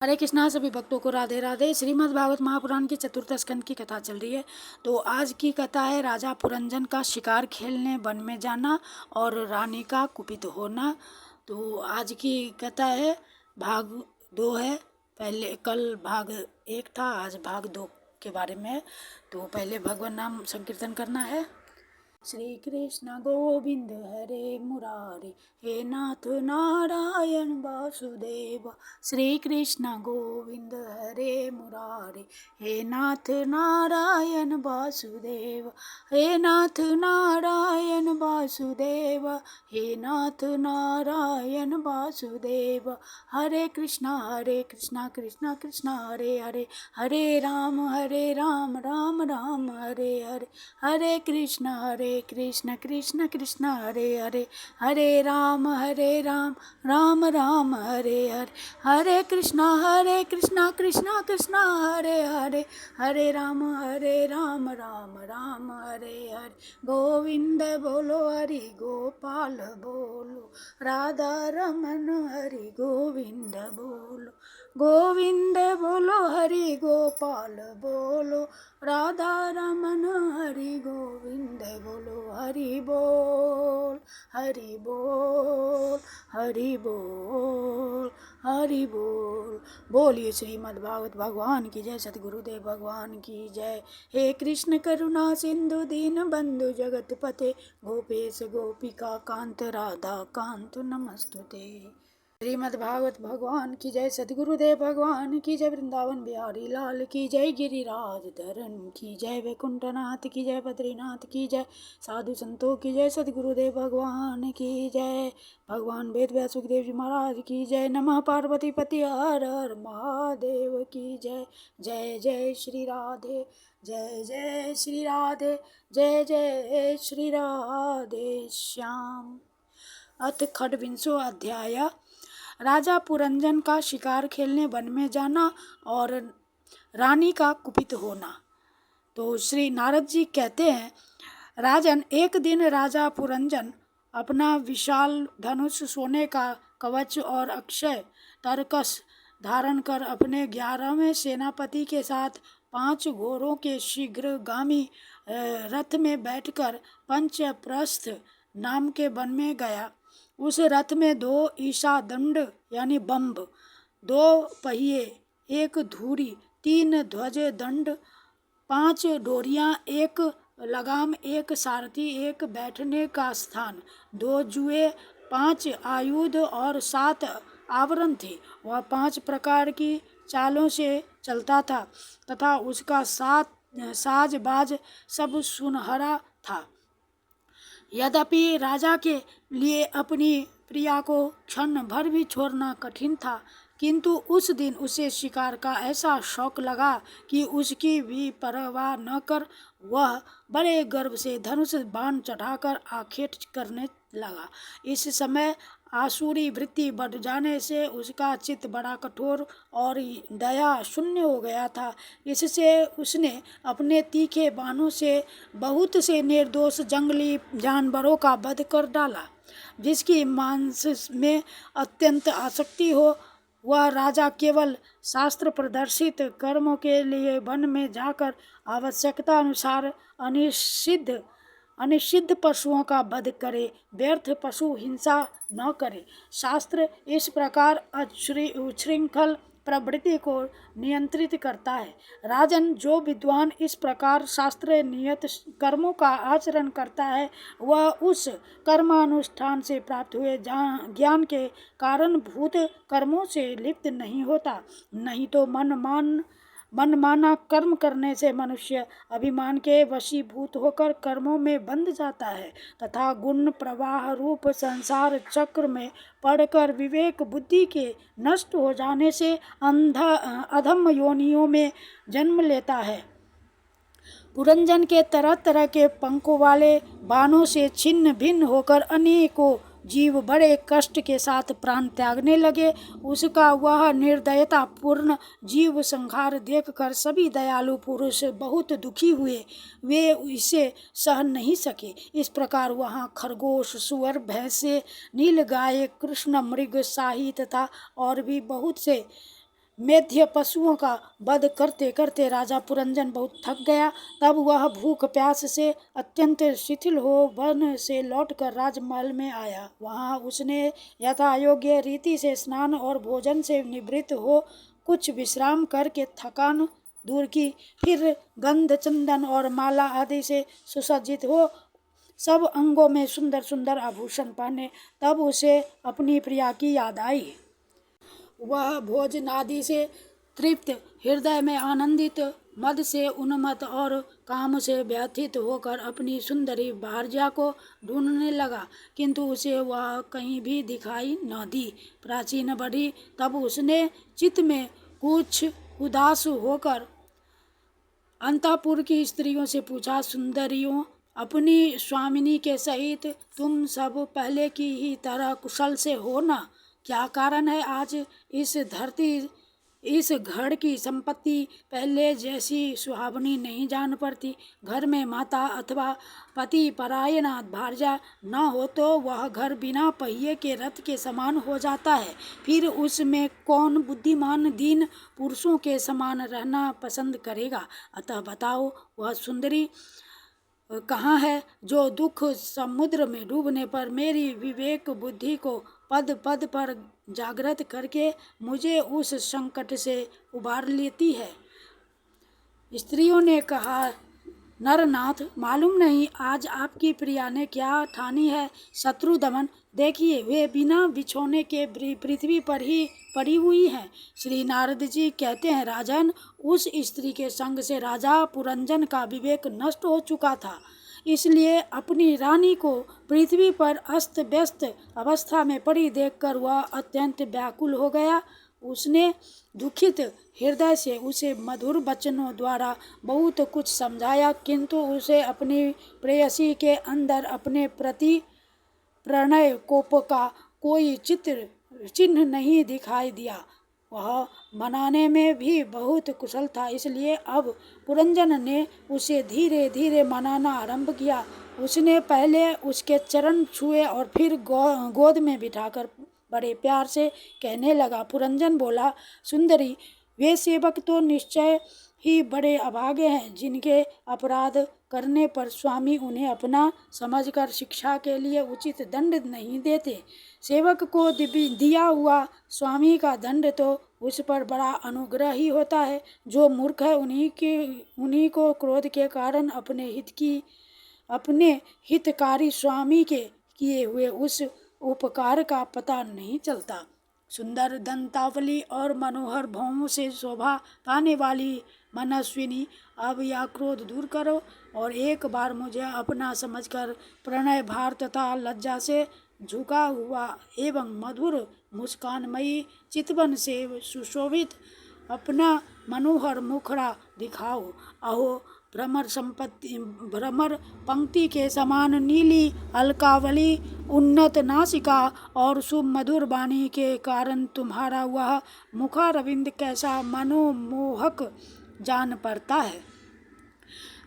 हरे कृष्णा। सभी भक्तों को राधे राधे। श्रीमद् भागवत महापुराण की चतुर्थ स्कंद की कथा चल रही है। तो आज की कथा है राजा पुरंजन का शिकार खेलने वन में जाना और रानी का कुपित होना। तो आज की कथा है, भाग 2 है। पहले कल भाग 1 था, आज भाग 2 के बारे में है। तो पहले भगवान नाम संकीर्तन करना है। श्री कृष्ण गोविंद हरे मुरारी, हे नाथ नारायण वासुदेव। श्री कृष्ण गोविंद हरे मुरारी, हे नाथ नारायण वासुदेव। हे नाथ नारायण वासुदेव, हे नाथ नारायण वासुदेव। हरे कृष्णा कृष्णा कृष्णा हरे हरे, हरे राम राम राम हरे हरे। हरे कृष्ण कृष्ण कृष्ण हरे हरे, हरे राम राम राम हरे हरे। हरे कृष्ण कृष्ण कृष्ण हरे हरे, हरे राम राम राम हरे हरे। गोविंद बोलो हरि गोपाल बोलो, राधा रमन हरि गोविंद बोलो। गोविंद बोलो हरि गोपाल बोलो, राधा रमन हरि गोविंद बोलो। हरि बोल हरि बोल हरि बोल हरि बोल। बोलिए श्रीमद् भागवत भगवान की जय, सतगुरुदेव भगवान की जय। हे कृष्ण करुणा सिंधु दीन बंधु जगतपते, गोपेश गोपिका कांत राधा कांत नमस्तुते। श्रीमद् भागवत भगवान की जय, सदगुरुदेव भगवान की जय, वृंदावन बिहारी लाल की जय, गिरिराज धरन की जय, वैकुंठनाथ की जय, बद्रीनाथ की जय, साधु संतों की जय, सदगुरुदेव भगवान की जय। भगवान वेद व्यास सुखदेव जी महाराज की जय। नमः पार्वती पति हर हर महादेव की जय। जय जय श्री राधे, जय जय श्री राधे, जय जय श्री राधे श्याम। अथ खड्विंशो अध्याय, राजा पुरंजन का शिकार खेलने वन में जाना और रानी का कुपित होना। तो श्री नारद जी कहते हैं, राजन, एक दिन राजा पुरंजन अपना विशाल धनुष, सोने का कवच और अक्षय तरकस धारण कर अपने 11वें सेनापति के साथ 5 घोड़ों के शीघ्रगामी रथ में बैठकर पंचप्रस्थ नाम के वन में गया। उस रथ में 2 ईशा दंड यानी बम्ब, 2 पहिए, 1 धूरी, 3 ध्वज दंड, 5 डोरियां, 1 लगाम, 1 सारथी, 1 बैठने का स्थान, 2 जुए, 5 आयुध और 7 आवरण थे। वह 5 प्रकार की चालों से चलता था तथा उसका साज बाज सब सुनहरा था। यद्यपि राजा के लिए अपनी प्रिया को क्षण भर भी छोड़ना कठिन था, किंतु उस दिन उसे शिकार का ऐसा शौक लगा कि उसकी भी परवाह न कर वह बड़े गर्व से धनुष बाण चढ़ाकर आखेट करने लगा। इस समय आसुरी वृत्ति बढ़ जाने से उसका चित्त बड़ा कठोर और दया शून्य हो गया था। इससे उसने अपने तीखे बाणों से बहुत से निर्दोष जंगली जानवरों का वध कर डाला। जिसकी मांस में अत्यंत आसक्ति हो, वह राजा केवल शास्त्र प्रदर्शित कर्मों के लिए वन में जाकर आवश्यकता अनुसार अनिषिद्ध पशुओं का वध करे, व्यर्थ पशु हिंसा न करे। शास्त्र इस प्रकार उच्छृंखल प्रवृत्ति को नियंत्रित करता है। राजन, जो विद्वान इस प्रकार शास्त्र नियत कर्मों का आचरण करता है, वह उस कर्मानुष्ठान से प्राप्त हुए ज्ञान के कारण भूत कर्मों से लिप्त नहीं होता। नहीं तो मनमाना कर्म करने से मनुष्य अभिमान के वशीभूत होकर कर्मों में बंध जाता है तथा गुण प्रवाह रूप संसार चक्र में पड़कर विवेक बुद्धि के नष्ट हो जाने से अधम योनियों में जन्म लेता है। पुरंजन के तरह तरह के पंखों वाले बाणों से छिन्न भिन्न होकर अनेकों जीव बड़े कष्ट के साथ प्राण त्यागने लगे। उसका वह निर्दयता पूर्ण जीव संहार देखकर सभी दयालु पुरुष बहुत दुखी हुए। वे इसे सह नहीं सके। इस प्रकार वहाँ खरगोश, सुअर, भैंसे, नीलगाय, कृष्ण मृग, शाही तथा और भी बहुत से मेध्य पशुओं का वध करते करते राजा पुरंजन बहुत थक गया। तब वह भूख प्यास से अत्यंत शिथिल हो वन से लौटकर राजमहल में आया। वहां उसने यथायोग्य रीति से स्नान और भोजन से निवृत्त हो कुछ विश्राम करके थकान दूर की। फिर गंध चंदन और माला आदि से सुसज्जित हो सब अंगों में सुंदर सुंदर आभूषण पहने तब उसे अपनी प्रिया की याद आई। वह भोजनादि से तृप्त, हृदय में आनंदित, मद से उन्मत्त और काम से व्यथित होकर अपनी सुंदरी भारजा को ढूंढने लगा, किंतु उसे वह कहीं भी दिखाई न दी। प्राचीन बढ़ी तब उसने चित्त में कुछ उदास होकर अंतःपुर की स्त्रियों से पूछा, सुंदरियों, अपनी स्वामिनी के सहित तुम सब पहले की ही तरह कुशल से हो ना? क्या कारण है आज इस घर की संपत्ति पहले जैसी सुहावनी नहीं जान पड़ती? घर में माता अथवा पति परायणा भारजा न हो तो वह घर बिना पहिए के रथ के समान हो जाता है। फिर उसमें कौन बुद्धिमान दीन पुरुषों के समान रहना पसंद करेगा? अतः बताओ, वह सुंदरी कहाँ है जो दुख समुद्र में डूबने पर मेरी विवेक बुद्धि को पद पद पर जागृत करके मुझे उस संकट से उबार लेती है? स्त्रियों ने कहा, नरनाथ, मालूम नहीं आज आपकी प्रिया ने क्या ठानी है। शत्रु दमन, देखिए वे बिना बिछोने के पृथ्वी पर ही पड़ी हुई हैं। श्री नारद जी कहते हैं, राजन, उस स्त्री के संग से राजा पुरंजन का विवेक नष्ट हो चुका था, इसलिए अपनी रानी को पृथ्वी पर अस्त व्यस्त अवस्था में पड़ी देखकर वह अत्यंत व्याकुल हो गया। उसने दुखित हृदय से उसे मधुर वचनों द्वारा बहुत कुछ समझाया, किंतु उसे अपनी प्रेयसी के अंदर अपने प्रति प्रणय कोप का कोई चिन्ह नहीं दिखाई दिया। वह मनाने में भी बहुत कुशल था, इसलिए अब पुरंजन ने उसे धीरे धीरे मनाना आरंभ किया। उसने पहले उसके चरण छुए और फिर गोद में बिठाकर बड़े प्यार से कहने लगा। पुरंजन बोला, सुंदरी, वे सेवक तो निश्चय ही बड़े अभागे हैं जिनके अपराध करने पर स्वामी उन्हें अपना समझकर शिक्षा के लिए उचित दंड नहीं देते। सेवक को दिया हुआ स्वामी का दंड तो उस पर बड़ा अनुग्रह ही होता है। जो मूर्ख है उन्हीं को क्रोध के कारण अपने हितकारी स्वामी के किए हुए उस उपकार का पता नहीं चलता। सुंदर दंतावली और मनोहर भौहों से शोभा पाने वाली मनस्विनी, अब यह क्रोध दूर करो और एक बार मुझे अपना समझकर प्रणय भार तथा लज्जा से झुका हुआ एवं मधुर मुस्कानमयी चितवन से सुशोभित अपना मनोहर मुखड़ा दिखाओ। अहो, भ्रमर पंक्ति के समान नीली अलकावली, उन्नत नासिका और सुमधुर वाणी के कारण तुम्हारा वह मुखारविंद कैसा मनोमोहक जान पड़ता है।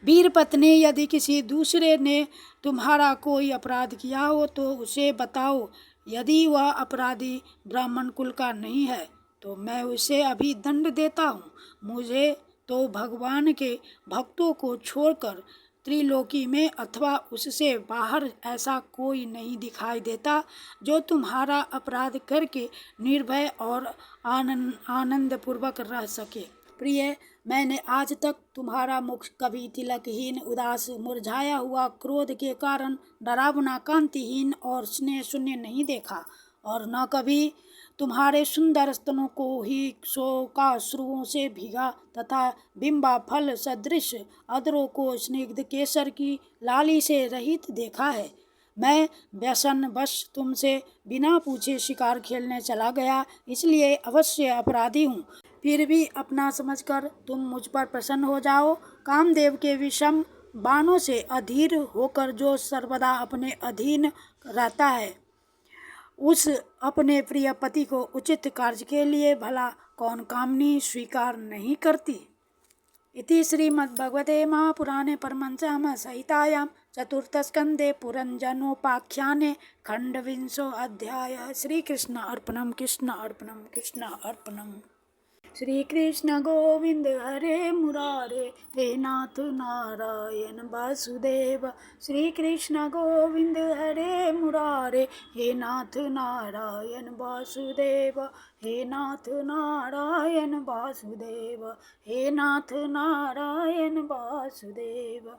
वीर पत्नी, यदि किसी दूसरे ने तुम्हारा कोई अपराध किया हो तो उसे बताओ। यदि वह अपराधी ब्राह्मण कुल का नहीं है तो मैं उसे अभी दंड देता हूँ। मुझे तो भगवान के भक्तों को छोड़कर त्रिलोकी में अथवा उससे बाहर ऐसा कोई नहीं दिखाई देता जो तुम्हारा अपराध करके निर्भय और आनंद पूर्वक रह सके। प्रिय, मैंने आज तक तुम्हारा मुख कभी तिलकहीन, उदास, मुरझाया हुआ, क्रोध के कारण डरावना, कांतिहीन और स्नेह शून्य नहीं देखा, और न कभी तुम्हारे सुंदर स्तनों को ही शोकाश्रुओं से भीगा तथा बिंबा फल सदृश अधरों को स्निग्ध केसर की लाली से रहित देखा है। मैं व्यसन वश तुमसे बिना पूछे शिकार खेलने चला गया, इसलिए अवश्य अपराधी हूँ। फिर भी अपना समझकर तुम मुझ पर प्रसन्न हो जाओ। कामदेव के विषम बाणों से अधीर होकर जो सर्वदा अपने अधीन रहता है, उस अपने प्रिय पति को उचित कार्य के लिए भला कौन कामनी स्वीकार नहीं करती। इति श्रीमद्भगवते महापुराणे परमहंस संहितायां चतुर्थस्कन्धे पुरंजनोपाख्याने खण्डविंशो अध्यायः। श्रीकृष्ण अर्पणम्। कृष्ण अर्पणम्। कृष्ण अर्पणम्। श्री कृष्ण गोविंद हरे मुरारे, हे नाथ नारायण वासुदेव। श्री कृष्ण गोविंद हरे मुरारे, हे नाथ नारायण वासुदेव। हे नाथ नारायण वासुदेव, हे नाथ नारायण वासुदेव।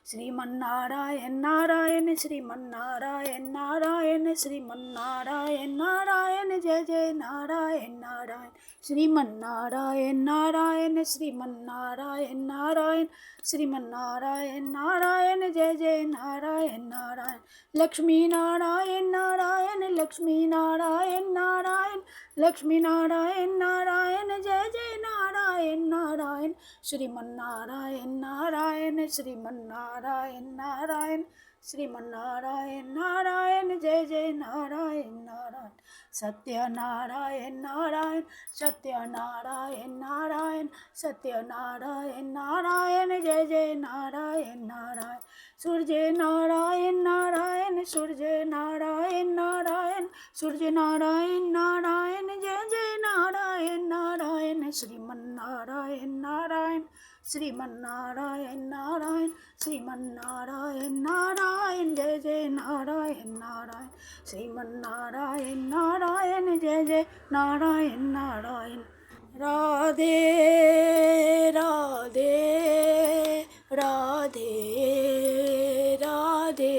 श्रीमन्नारायण नारायण श्रीमन्नारायण नारायण श्रीमन्नारायण नारायण, जय जय नारायण नारायण। श्रीमन्नारायण नारायण श्रीमन्नारायण नारायण श्रीमन्नारायण नारायण, जय जय नारायण नारायण। लक्ष्मी नारायण नारायण लक्ष्मी नारायण नारायण लक्ष्मी नारायण नारायण, जय जय नारायण नारायण। श्रीमन्नारायण नारायण श्रीमन्नारायण नारायण श्रीमन्नारायण नारायण, जय जय नारायण नारायण। सत्यनारायण नारायण सत्यनारायण नारायण सत्यनारायण नारायण, जय जय नारायण नारायण। सूर्य नारायण नारायण सूर्य नारायण नारायण सूर्य नारायण नारायण, जय जय नारायण नारायण। श्रीमन्नारायण नारायण श्रीमन्नारायण नारायण श्रीमन्नारायण नारायण, जय जय नारायण नारायण। श्रीमन्नारायण नारायण, जय जय नारायण नारायण। राधे राधे राधे राधे,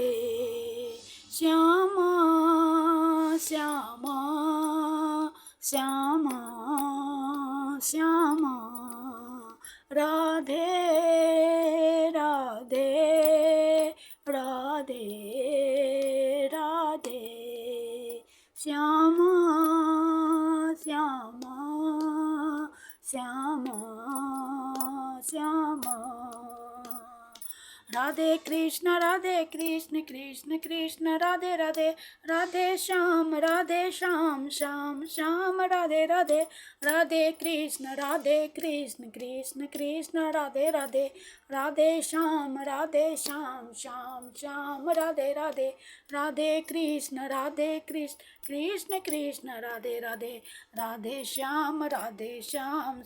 श्यामा श्यामा श्यामा श्यामा। राधे राधे राधे राधे, श्यामा श्यामा श्यामा श्यामा। राधे कृष्ण कृष्ण कृष्ण राधे राधे राधे श्याम श्याम श्याम राधे राधे। राधे कृष्ण कृष्ण कृष्ण राधे राधे राधे श्याम श्याम श्याम राधे राधे। राधे कृष्ण कृष्ण कृष्ण राधे राधे राधे श्याम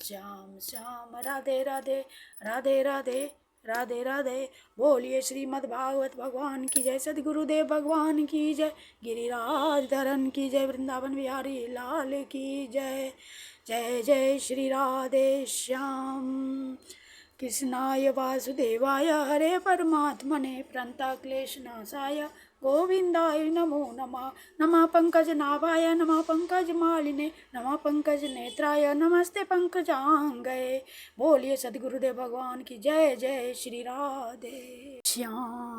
श्याम श्याम राधे राधे राधे राधे राधे राधे। बोलिए श्रीमद् भागवत भगवान की जय, सद्गुरुदेव भगवान की जय, गिरिराज धरन की जय, वृंदावन बिहारी लाल की जय। जय जय श्री राधे श्याम। कृष्णाय वासुदेवाय हरे परमात्मने प्रणतक्लेशनाशाय गोविंदाय नमो नमः। नमः पंकजनाभाय नमः पंकजमालिने नमः पंकजनेत्राय नमस्ते पंकजांगये। बोलिए सद्गुरुदेव भगवान की जय। जय श्री राधे श्याम।